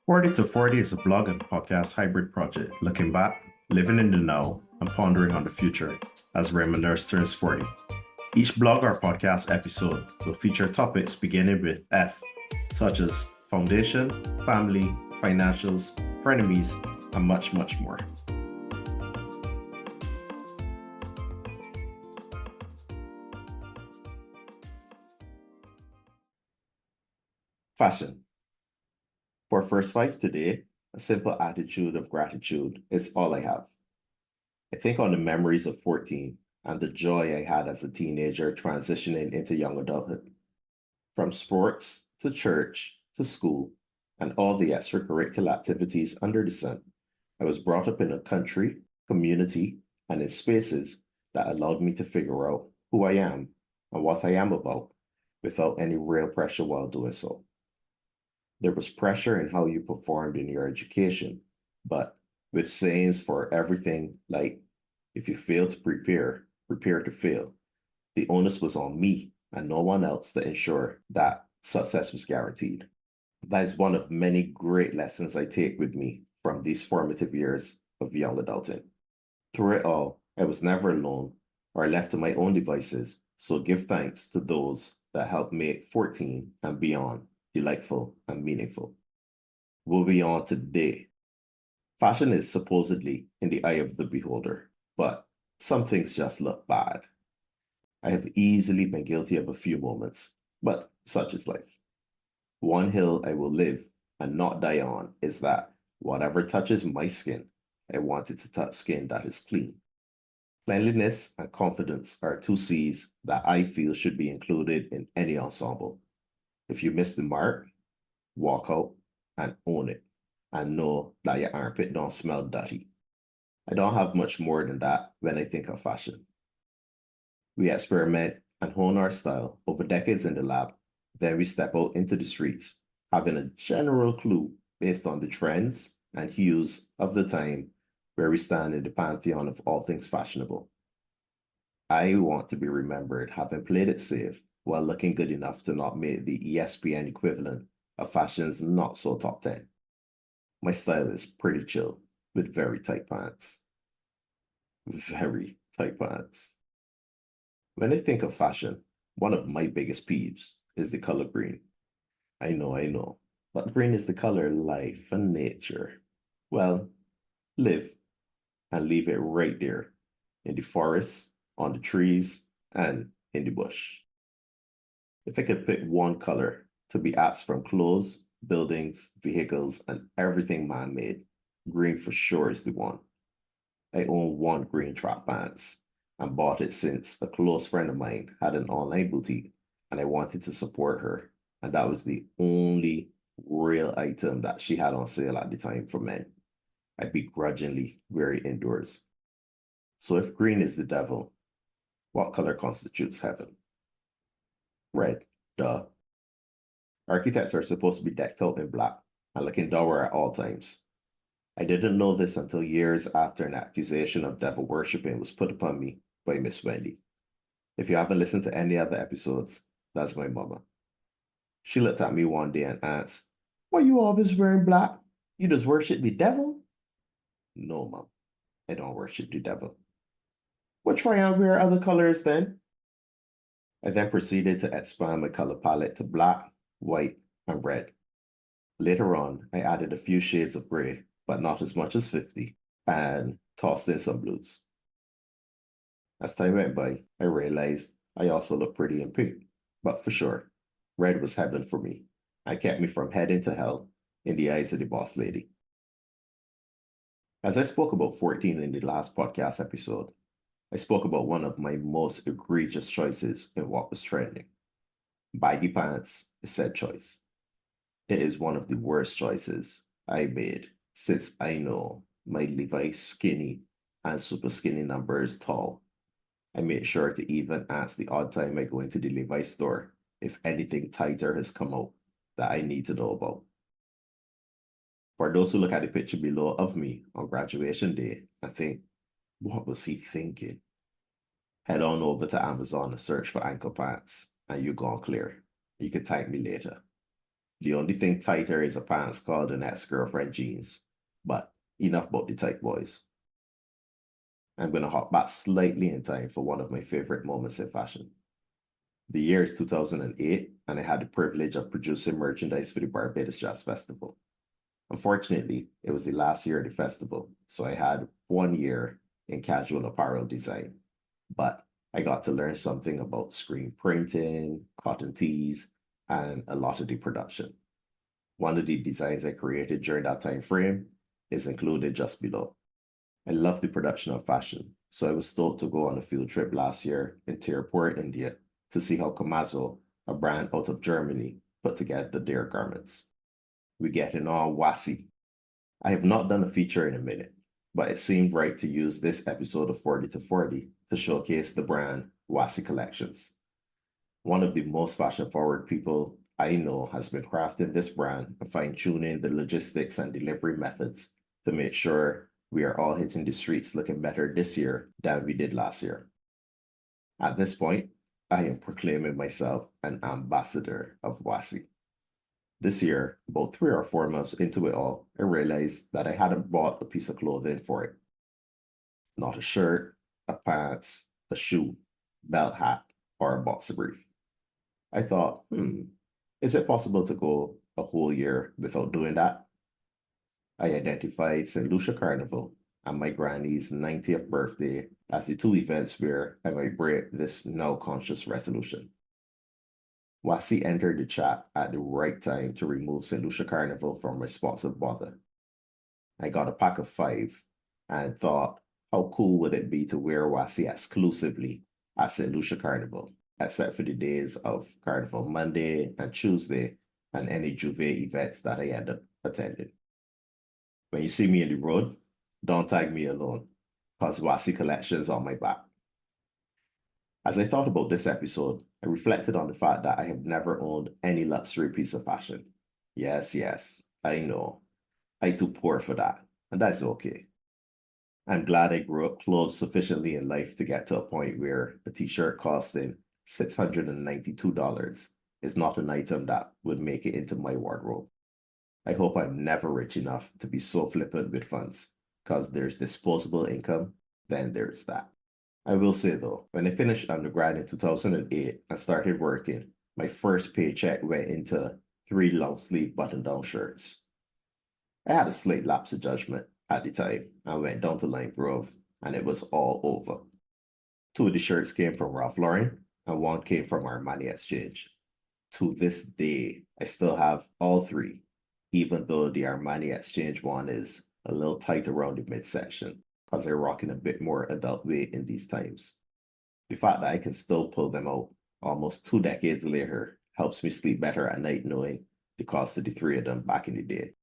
40 to 40 is a blog and podcast hybrid project looking back, living in the now, and pondering on the future as Raymond Nurse turns 40. Each blog or podcast episode will feature topics beginning with F, such as foundation, family, financials, frenemies, and much, much more. Fashion. For First Five today, a simple attitude of gratitude is all I have. I think on the memories of 14 and the joy I had as a teenager transitioning into young adulthood. From sports to church to school and all the extracurricular activities under the sun, I was brought up in a country, community, and in spaces that allowed me to figure out who I am and what I am about without any real pressure while doing so. There was pressure in how you performed in your education, but with sayings for everything like, if you fail to prepare, prepare to fail, the onus was on me and no one else to ensure that success was guaranteed. That is one of many great lessons I take with me from these formative years of young adulting. Through it all, I was never alone or left to my own devices, so give thanks to those that helped make 14 and beyond delightful and meaningful. We'll be on today. Fashion is supposedly in the eye of the beholder, but some things just look bad. I have easily been guilty of a few moments, but such is life. One hill I will live and not die on is that whatever touches my skin, I want it to touch skin that is clean. Cleanliness and confidence are two C's that I feel should be included in any ensemble. If you miss the mark, walk out and own it and know that your armpit don't smell dirty. I don't have much more than that when I think of fashion. We experiment and hone our style over decades in the lab. Then we step out into the streets, having a general clue based on the trends and hues of the time where we stand in the pantheon of all things fashionable. I want to be remembered having played it safe while looking good enough to not make the ESPN equivalent of fashion's not so top 10. My style is pretty chill with very tight pants. Very tight pants. When I think of fashion, one of my biggest peeves is the color green. I know, but green is the color life and nature. Well, live and leave it right there in the forest, on the trees, and in the bush. If I could pick one color to be asked from clothes, buildings, vehicles, and everything man-made, green for sure is the one. I own one green track pants and bought it since a close friend of mine had an online boutique and I wanted to support her. And that was the only real item that she had on sale at the time for men. I begrudgingly wear it indoors. So if green is the devil, what color constitutes heaven? Red, duh. Architects are supposed to be decked out in black and looking dour at all times. I didn't know this until years after an accusation of devil worshipping was put upon me by Miss Wendy. If you haven't listened to any other episodes, that's my mama. She looked at me one day and asked, "Why you always wearing black? You just worship the devil?" No, Mom, I don't worship the devil. Well, try and wear other colors then. I then proceeded to expand my color palette to black, white, and red. Later on, I added a few shades of gray, but not as much as 50, and tossed in some blues. As time went by, I realized I also looked pretty in pink, but for sure, red was heaven for me and kept me from heading to hell in the eyes of the boss lady. As I spoke about 14 in the last podcast episode, I spoke about one of my most egregious choices in what was trending. Baggy pants is said choice. It is one of the worst choices I made since I know my Levi's skinny and super skinny number is tall. I made sure to even ask the odd time I go into the Levi's store if anything tighter has come out that I need to know about. For those who look at the picture below of me on graduation day and think, what was he thinking? Head on over to Amazon and search for ankle pants and you're gone clear. You can thank me later. The only thing tighter is a pants called an ex-girlfriend jeans. But enough about the tight boys. I'm going to hop back slightly in time for one of my favorite moments in fashion. The year is 2008, and I had the privilege of producing merchandise for the Barbados Jazz Festival. Unfortunately, it was the last year of the festival, so I had 1 year in casual apparel design. But I got to learn something about screen printing, cotton tees, and a lot of the production. One of the designs I created during that time frame is included just below. I love the production of fashion, so I was stoked to go on a field trip last year in Tirupur, India, to see how Kamazo, a brand out of Germany, put together their garments. We get in all wassy. I have not done a feature in a minute, but it seemed right to use this episode of 40 to 40 to showcase the brand Wassy Collections. One of the most fashion-forward people I know has been crafting this brand and fine-tuning the logistics and delivery methods to make sure we are all hitting the streets looking better this year than we did last year. At this point, I am proclaiming myself an ambassador of Wassy. This year, about 3 or 4 months into it all, I realized that I hadn't bought a piece of clothing for it. Not a shirt, a pants, a shoe, belt hat, or a boxer brief. I thought, is it possible to go a whole year without doing that? I identified St. Lucia Carnival and my granny's 90th birthday as the two events where I might break this now conscious resolution. Wasi entered the chat at the right time to remove St. Lucia Carnival from my spots of bother. I got a pack of 5 and thought, how cool would it be to wear Wasi exclusively at St. Lucia Carnival, except for the days of Carnival Monday and Tuesday and any Juve events that I end up attending. When you see me in the road, don't tag me alone, because Wasi Collections on my back. As I thought about this episode, I reflected on the fact that I have never owned any luxury piece of fashion. Yes, I know. I too poor for that, and that's okay. I'm glad I grew up clothed sufficiently in life to get to a point where a t-shirt costing $692 is not an item that would make it into my wardrobe. I hope I'm never rich enough to be so flippant with funds, because there's disposable income, then there's that. I will say though, when I finished undergrad in 2008 and started working, my first paycheck went into 3 long-sleeve button-down shirts. I had a slight lapse of judgment at the time and went down to Lime Grove, and it was all over. 2 of the shirts came from Ralph Lauren, and 1 came from Armani Exchange. To this day, I still have all 3, even though the Armani Exchange one is a little tight around the midsection, because they're rocking a bit more adult weight in these times. The fact that I can still pull them out almost 2 decades later helps me sleep better at night knowing the cost of the 3 of them back in the day.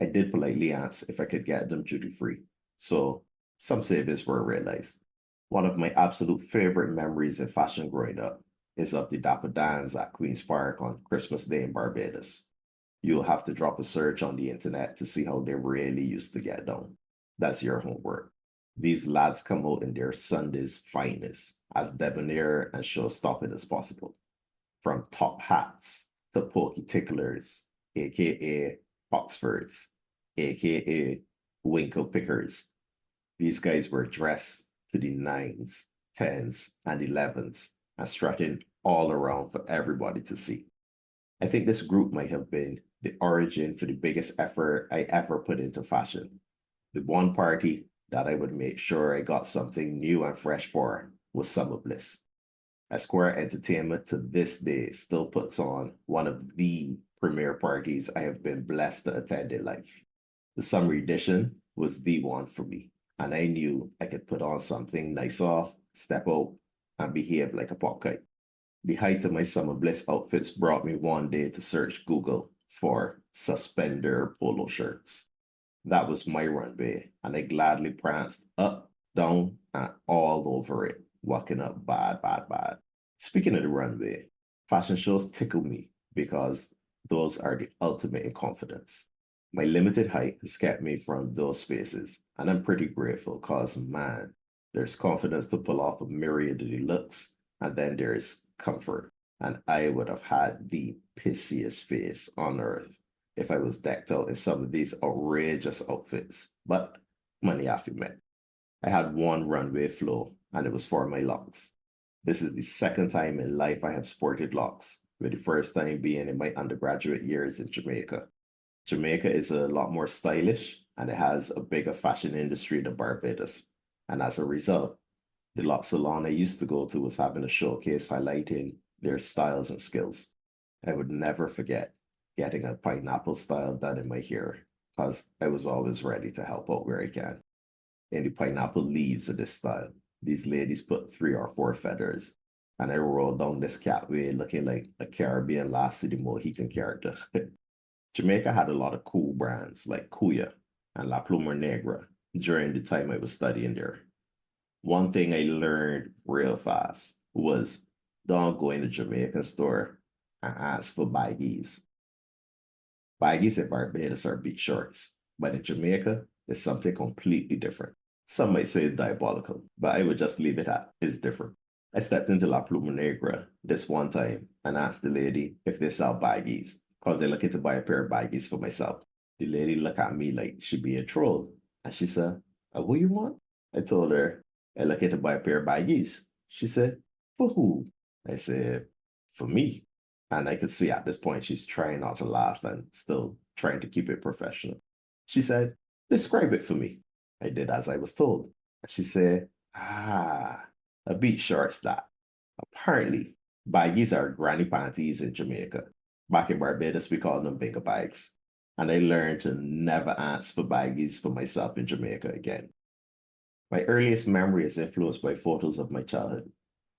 I did politely ask if I could get them duty-free, so some savings were realized. One of my absolute favorite memories in fashion growing up is of the Dapper Dans at Queen's Park on Christmas Day in Barbados. You'll have to drop a search on the internet to see how they really used to get down. That's your homework. These lads come out in their Sunday's finest, as debonair and show-stopping as possible. From top hats to pokey ticklers, aka Oxfords, aka winkle pickers. These guys were dressed to the 9s, 10s, and 11s and strutting all around for everybody to see. I think this group might have been the origin for the biggest effort I ever put into fashion. The one party that I would make sure I got something new and fresh for was Summer Bliss. Esquire Entertainment to this day still puts on one of the premier parties I have been blessed to attend in life. The summer edition was the one for me, and I knew I could put on something nice off, step out, and behave like a pop kite. The height of my Summer Bliss outfits brought me one day to search Google for suspender polo shirts. That was my runway, and I gladly pranced up, down, and all over it, walking up bad. Speaking of the runway, fashion shows tickle me because those are the ultimate in confidence. My limited height has kept me from those spaces, and I'm pretty grateful because, man, there's confidence to pull off a myriad of the looks, and then there's comfort. and I would have had the pissiest face on earth if I was decked out in some of these outrageous outfits. But money have to be met. I had one runway flow, and it was for my locks. This is the second time in life I have sported locks, with the first time being in my undergraduate years in Jamaica. Jamaica is a lot more stylish, and it has a bigger fashion industry than Barbados. And as a result, the lock salon I used to go to was having a showcase highlighting their styles and skills. I would never forget getting a pineapple style done in my hair because I was always ready to help out where I can. In the pineapple leaves of this style, these ladies put 3 or 4 feathers, and I rolled down this catway looking like a Caribbean Lassie the Mohican character. Jamaica had a lot of cool brands like Kuya and La Pluma Negra during the time I was studying there. One thing I learned real fast was don't go in a Jamaican store and ask for baggies. Baggies in Barbados are big shorts, but in Jamaica, it's something completely different. Some might say it's diabolical, but I would just leave it at it's different. I stepped into La Pluma Negra this one time and asked the lady if they sell baggies, because I'm looking to buy a pair of baggies for myself. The lady looked at me like she being trolled, and she said, what you want? I told her, I'm looking to buy a pair of baggies. She said, for who? I said, for me. And I could see at this point she's trying not to laugh and still trying to keep it professional. She said, describe it for me. I did as I was told. She said, a beach shorts that. Apparently, baggies are granny panties in Jamaica. Back in Barbados, we call them bingo bags. And I learned to never ask for baggies for myself in Jamaica again. My earliest memory is influenced by photos of my childhood,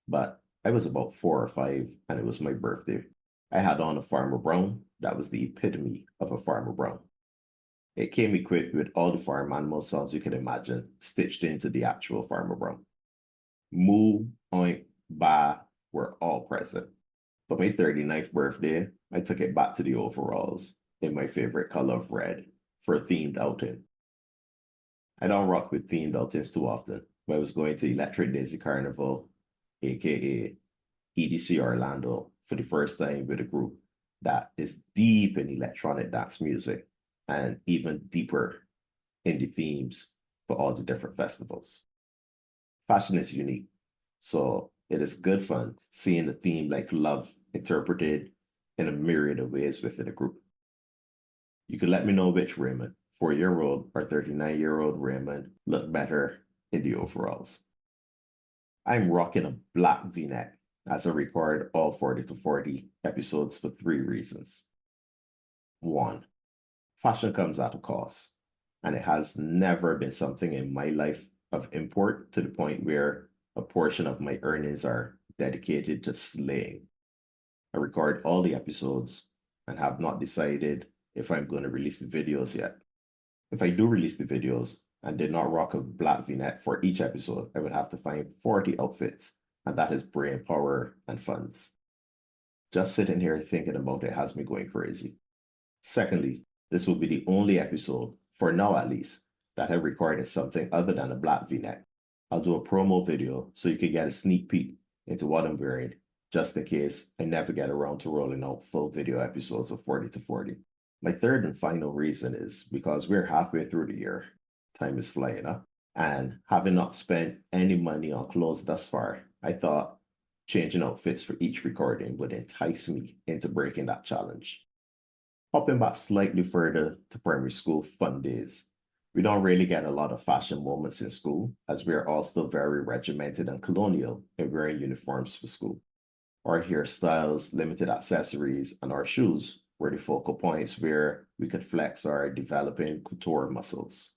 but I was about 4 or 5 and it was my birthday. I had on a Farmer Brown that was the epitome of a Farmer Brown. It came equipped with all the farm animal songs you could imagine stitched into the actual Farmer Brown. Moo, oink, ba were all present. For my 39th birthday, I took it back to the overalls in my favorite color of red for a themed outing. I don't rock with themed outings too often, but I was going to Electric Daisy Carnival, aka EDC Orlando, for the first time with a group that is deep in electronic dance music and even deeper in the themes for all the different festivals. Fashion is unique, so it is good fun seeing a theme like love interpreted in a myriad of ways within a group. You can let me know which Raymond, 4-year-old or 39-year-old Raymond, look better in the overalls. I'm rocking a black V-neck as I record all 40 to 40 episodes for 3 reasons. 1, fashion comes at a cost, and it has never been something in my life of import to the point where a portion of my earnings are dedicated to slaying. I record all the episodes and have not decided if I'm going to release the videos yet. If I do release the videos and did not rock a black V-neck for each episode, I would have to find 40 outfits, and that is brain power and funds. Just sitting here thinking about it has me going crazy. Secondly, this will be the only episode, for now at least, that I recorded something other than a black V-neck. I'll do a promo video so you can get a sneak peek into what I'm wearing, just in case I never get around to rolling out full video episodes of 40 to 40. My third and final reason is because we're halfway through the year. Time is flying up. And having not spent any money on clothes thus far, I thought changing outfits for each recording would entice me into breaking that challenge. Hopping back slightly further to primary school fun days. We don't really get a lot of fashion moments in school, as we're all still very regimented and colonial in wearing uniforms for school. Our hairstyles, limited accessories, and our shoes were the focal points where we could flex our developing couture muscles.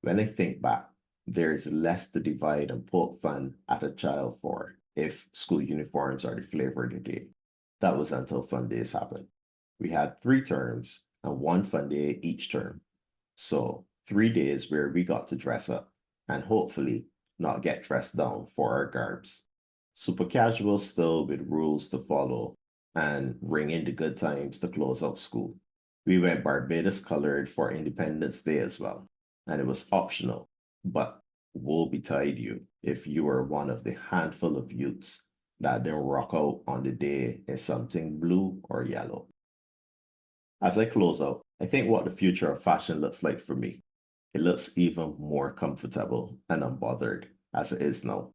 When I think back, there is less to divide and poke fun at a child for if school uniforms are the flavor of the day. That was until fun days happened. We had 3 terms and 1 fun day each term. So 3 days where we got to dress up and hopefully not get dressed down for our garbs. Super casual still with rules to follow and ring in the good times to close out school. We went Barbados colored for Independence Day as well, and it was optional, but woe betide you if you were one of the handful of youths that didn't rock out on the day in something blue or yellow. As I close out, I think what the future of fashion looks like for me. It looks even more comfortable and unbothered as it is now.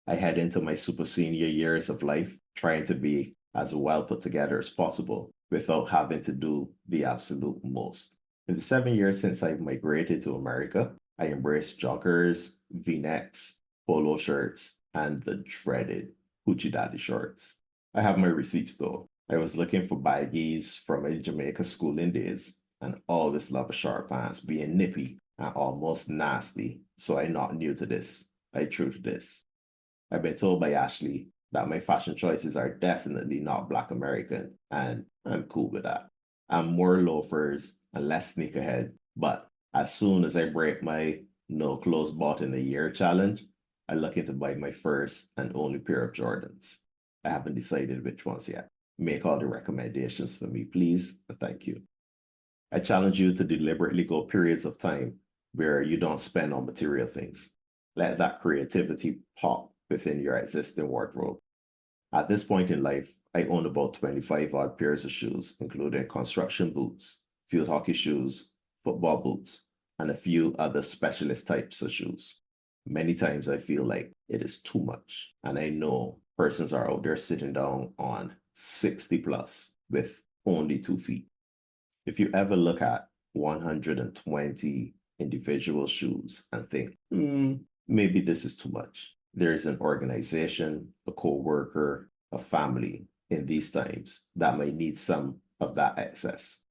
I head into my super senior years of life trying to be as well put together as possible without having to do the absolute most. In the 7 years since I've migrated to America, I embraced joggers, V-necks, polo shirts, and the dreaded hoochie daddy shorts. I have my receipts though. I was looking for baggies from my Jamaica schooling days and always love a short pants being nippy and almost nasty, so I'm not new to this. I true to this. I've been told by Ashley that my fashion choices are definitely not Black American, and I'm cool with that. I'm more loafers and less sneakerhead, but as soon as I break my no clothes bought in a year challenge, I looking to buy my first and only pair of Jordans. I haven't decided which ones yet. Make all the recommendations for me, please, and thank you. I challenge you to deliberately go periods of time where you don't spend on material things. Let that creativity pop within your existing wardrobe. At this point in life, I own about 25 odd pairs of shoes, including construction boots, field hockey shoes, football boots, and a few other specialist types of shoes. Many times I feel like it is too much, and I know persons are out there sitting down on 60 plus with only 2 feet. If you ever look at 120 individual shoes and think, maybe this is too much, there is an organization, a co-worker, a family in these times that may need some of that excess.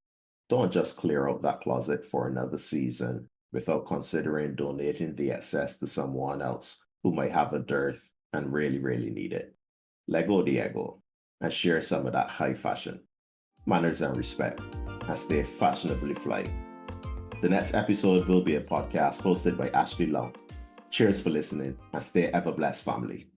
Don't just clear out that closet for another season without considering donating the excess to someone else who might have a dearth and really, really need it. Let go the ego and share some of that high fashion, manners and respect, and stay fashionably fly. The next episode will be a podcast hosted by Ashley Long. Cheers for listening and stay ever blessed, family.